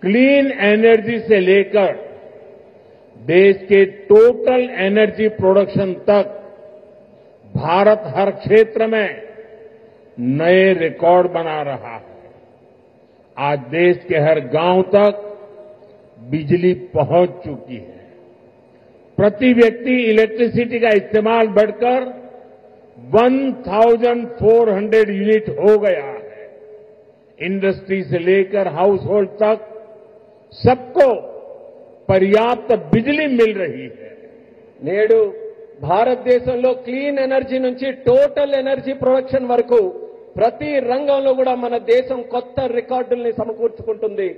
Clean energy से लेकर देश के टोटल एनर्जी प्रोडक्शन तक भारत हर क्षेत्र में नए रिकॉर्ड बना रहा है। आज देश के हर गांव तक बिजली पहुंच चुकी है। प्रति व्यक्ति इलेक्ट्रिसिटी का इस्तेमाल बढ़कर 1400 यूनिट हो गया है। इंडस्ट्री से लेकर हाउस होल्ड तक सबको पर्याप्त बिजली मिल रही है। నేడు భారతదేశంలో క్లీన్ ఎనర్జీ నుంచి టోటల్ ఎనర్జీ ప్రొడక్షన్ వరకు ప్రతి రంగంలో కూడా మన దేశం కొత్త రికార్డుల్ని సమకూర్చుకుంటుంది.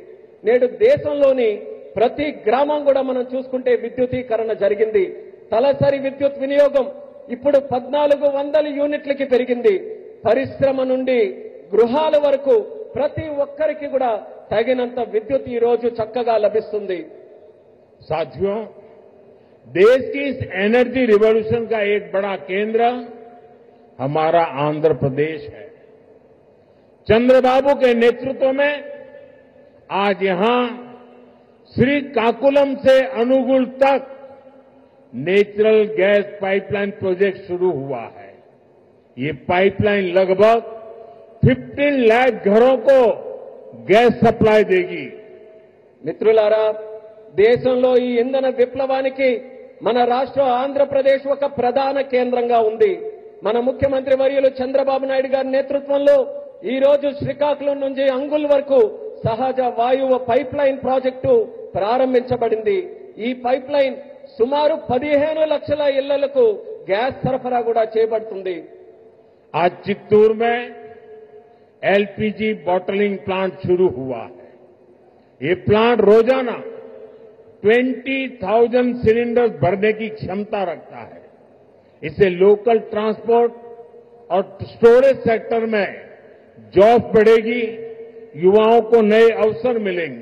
నేడు దేశంలోని ప్రతి గ్రామం కూడా మనం చూసుకుంటే విద్యుదీకరణ జరిగింది. తలసరి విద్యుత్ వినియోగం ఇప్పుడు 1400 యూనిట్లకి పెరిగింది. పరిశ్రమ నుండి గృహాల వరకు ప్రతి ఒక్కరికి కూడా తగినంత విద్యుత్ ఈ రోజు చక్కగా లభిస్తుంది. साथियों, देश की इस एनर्जी रिवॉल्यूशन का एक बड़ा केंद्र हमारा आंध्र प्रदेश है। चंद्रबाबू के नेतृत्व में आज यहां श्रीकाकुलम से अनुगुल तक नेचुरल गैस पाइपलाइन प्रोजेक्ट शुरू हुआ है। ये पाइपलाइन लगभग 15 लाख घरों को गैस सप्लाई देगी। మిత్రులారా, దేశంలో ఈ ఇంధన విప్లవానికి మన రాష్ట్ర ఆంధ్రప్రదేశ్ ఒక ప్రధాన కేంద్రంగా ఉంది. మన ముఖ్యమంత్రి వర్యులు చంద్రబాబు నాయుడు గారి నేతృత్వంలో ఈ రోజు శ్రీకాకుళం నుంచి అంగుల్ వరకు సహజ వాయువు పైప్ లైన్ ప్రాజెక్టు ప్రారంభించబడింది. ఈ పైప్ లైన్ సుమారు 15 లక్షల ఇళ్లకు గ్యాస్ సరఫరా కూడా చేయబడుతుంది. आज चित्तूर में एलपीजी बॉटलिंग प्लांट शुरू हुआ है। ये प्लांट रोजाना 20,000 सिलेंडर भरने की क्षमता रखता है। इससे लोकल ट्रांसपोर्ट और स्टोरेज सेक्टर में जॉब बढ़ेगी, युवाओं को नए अवसर मिलेंगे।